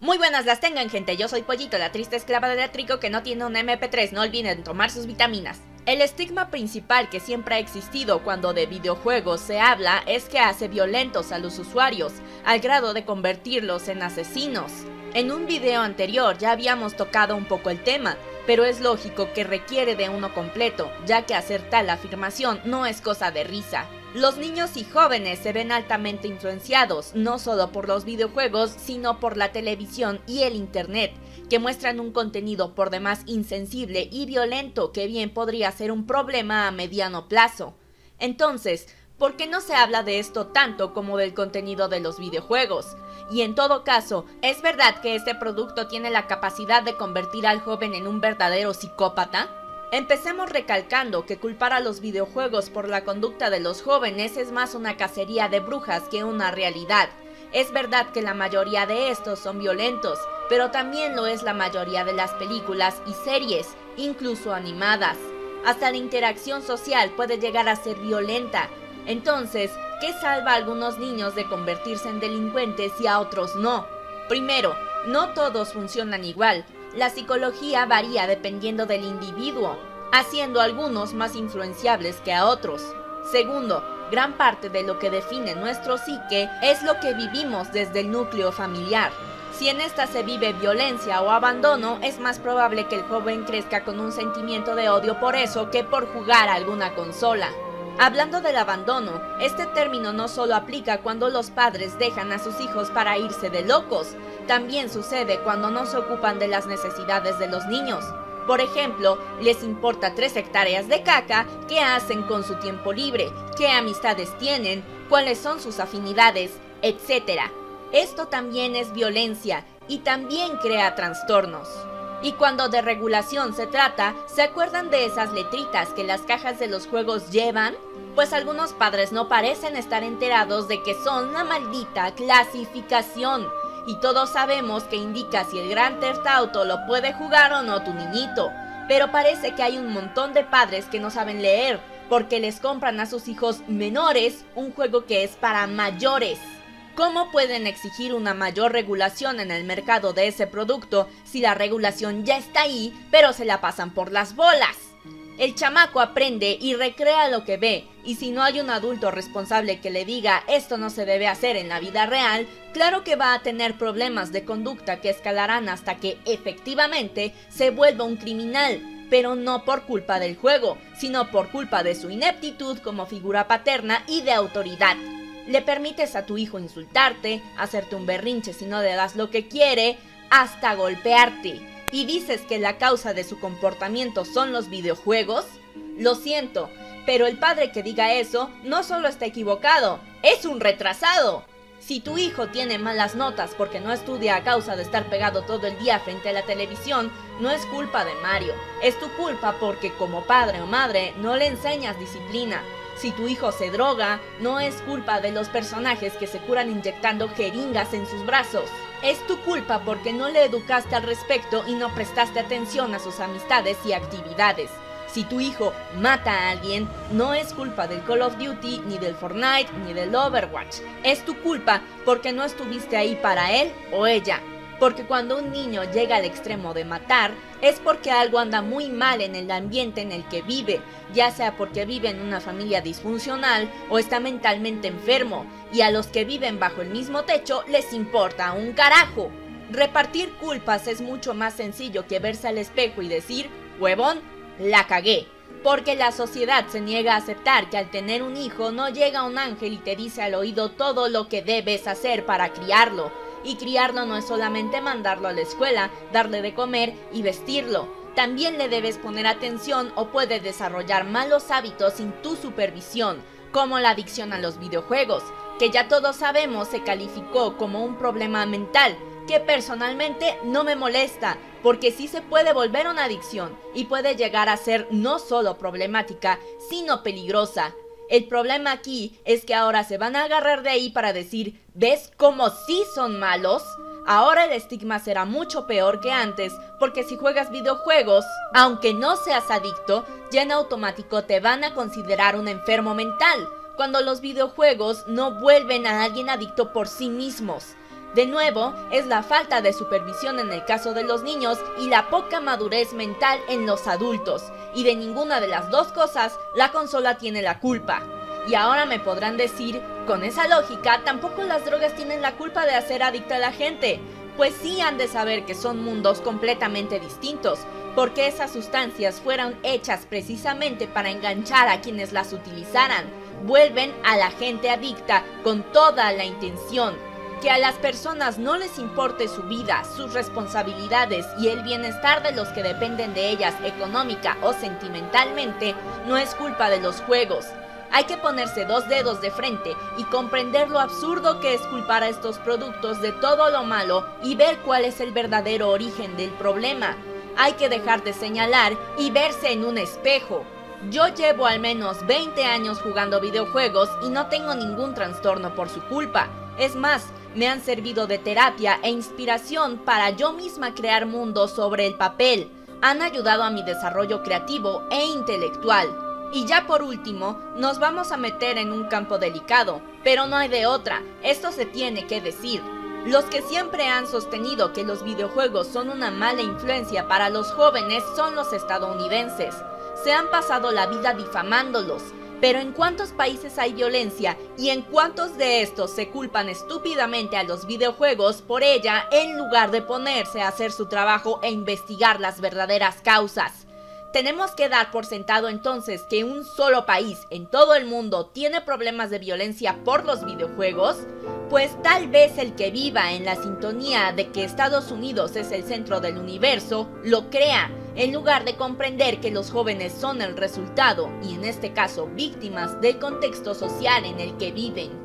Muy buenas las tengan, gente, yo soy Pollito, la triste esclava del trigo que no tiene un MP3, no olviden tomar sus vitaminas. El estigma principal que siempre ha existido cuando de videojuegos se habla es que hace violentos a los usuarios, al grado de convertirlos en asesinos. En un video anterior ya habíamos tocado un poco el tema, pero es lógico que requiere de uno completo, ya que hacer tal afirmación no es cosa de risa. Los niños y jóvenes se ven altamente influenciados, no solo por los videojuegos, sino por la televisión y el internet, que muestran un contenido por demás insensible y violento que bien podría ser un problema a mediano plazo. Entonces, ¿por qué no se habla de esto tanto como del contenido de los videojuegos? Y en todo caso, ¿es verdad que este producto tiene la capacidad de convertir al joven en un verdadero psicópata? Empecemos recalcando que culpar a los videojuegos por la conducta de los jóvenes es más una cacería de brujas que una realidad. Es verdad que la mayoría de estos son violentos, pero también lo es la mayoría de las películas y series, incluso animadas. Hasta la interacción social puede llegar a ser violenta. Entonces, ¿qué salva a algunos niños de convertirse en delincuentes y a otros no? Primero, no todos funcionan igual. La psicología varía dependiendo del individuo, haciendo a algunos más influenciables que a otros. Segundo, gran parte de lo que define nuestro psique es lo que vivimos desde el núcleo familiar. Si en esta se vive violencia o abandono, es más probable que el joven crezca con un sentimiento de odio por eso que por jugar a alguna consola. Hablando del abandono, este término no solo aplica cuando los padres dejan a sus hijos para irse de locos, también sucede cuando no se ocupan de las necesidades de los niños. Por ejemplo, les importa 3 hectáreas de caca, qué hacen con su tiempo libre, qué amistades tienen, cuáles son sus afinidades, etc. Esto también es violencia y también crea trastornos. Y cuando de regulación se trata, ¿se acuerdan de esas letritas que las cajas de los juegos llevan? Pues algunos padres no parecen estar enterados de que son la maldita clasificación. Y todos sabemos que indica si el Grand Theft Auto lo puede jugar o no tu niñito. Pero parece que hay un montón de padres que no saben leer, porque les compran a sus hijos menores un juego que es para mayores. ¿Cómo pueden exigir una mayor regulación en el mercado de ese producto si la regulación ya está ahí, pero se la pasan por las bolas? El chamaco aprende y recrea lo que ve, y si no hay un adulto responsable que le diga esto no se debe hacer en la vida real, claro que va a tener problemas de conducta que escalarán hasta que efectivamente se vuelva un criminal, pero no por culpa del juego, sino por culpa de su ineptitud como figura paterna y de autoridad. Le permites a tu hijo insultarte, hacerte un berrinche si no le das lo que quiere, hasta golpearte. ¿Y dices que la causa de su comportamiento son los videojuegos? Lo siento, pero el padre que diga eso no solo está equivocado, es un retrasado. Si tu hijo tiene malas notas porque no estudia a causa de estar pegado todo el día frente a la televisión, no es culpa de Mario, es tu culpa porque como padre o madre no le enseñas disciplina. Si tu hijo se droga, no es culpa de los personajes que se curan inyectando jeringas en sus brazos. Es tu culpa porque no le educaste al respecto y no prestaste atención a sus amistades y actividades. Si tu hijo mata a alguien, no es culpa del Call of Duty, ni del Fortnite, ni del Overwatch. Es tu culpa porque no estuviste ahí para él o ella. Porque cuando un niño llega al extremo de matar, es porque algo anda muy mal en el ambiente en el que vive, ya sea porque vive en una familia disfuncional o está mentalmente enfermo, y a los que viven bajo el mismo techo les importa un carajo. Repartir culpas es mucho más sencillo que verse al espejo y decir, huevón, la cagué. Porque la sociedad se niega a aceptar que al tener un hijo no llega un ángel y te dice al oído todo lo que debes hacer para criarlo. Y criarlo no es solamente mandarlo a la escuela, darle de comer y vestirlo. También le debes poner atención o puede desarrollar malos hábitos sin tu supervisión, como la adicción a los videojuegos, que ya todos sabemos se calificó como un problema mental, que personalmente no me molesta, porque sí se puede volver una adicción y puede llegar a ser no solo problemática, sino peligrosa. El problema aquí es que ahora se van a agarrar de ahí para decir, ¿ves cómo sí son malos? Ahora el estigma será mucho peor que antes, porque si juegas videojuegos, aunque no seas adicto, ya en automático te van a considerar un enfermo mental, cuando los videojuegos no vuelven a alguien adicto por sí mismos. De nuevo, es la falta de supervisión en el caso de los niños y la poca madurez mental en los adultos, y de ninguna de las dos cosas la consola tiene la culpa. Y ahora me podrán decir, con esa lógica, tampoco las drogas tienen la culpa de hacer adicta a la gente. Pues sí han de saber que son mundos completamente distintos, porque esas sustancias fueron hechas precisamente para enganchar a quienes las utilizaran. Vuelven a la gente adicta con toda la intención. Que a las personas no les importe su vida, sus responsabilidades y el bienestar de los que dependen de ellas económica o sentimentalmente, no es culpa de los juegos. Hay que ponerse dos dedos de frente y comprender lo absurdo que es culpar a estos productos de todo lo malo y ver cuál es el verdadero origen del problema. Hay que dejar de señalar y verse en un espejo. Yo llevo al menos 20 años jugando videojuegos y no tengo ningún trastorno por su culpa. Es más, me han servido de terapia e inspiración para yo misma crear mundos sobre el papel. Han ayudado a mi desarrollo creativo e intelectual. Y ya por último, nos vamos a meter en un campo delicado, pero no hay de otra, esto se tiene que decir. Los que siempre han sostenido que los videojuegos son una mala influencia para los jóvenes son los estadounidenses. Se han pasado la vida difamándolos. Pero ¿en cuántos países hay violencia y en cuántos de estos se culpan estúpidamente a los videojuegos por ella en lugar de ponerse a hacer su trabajo e investigar las verdaderas causas? ¿Tenemos que dar por sentado entonces que un solo país en todo el mundo tiene problemas de violencia por los videojuegos? Pues tal vez el que viva en la sintonía de que Estados Unidos es el centro del universo lo crea, en lugar de comprender que los jóvenes son el resultado, y en este caso víctimas del contexto social en el que viven.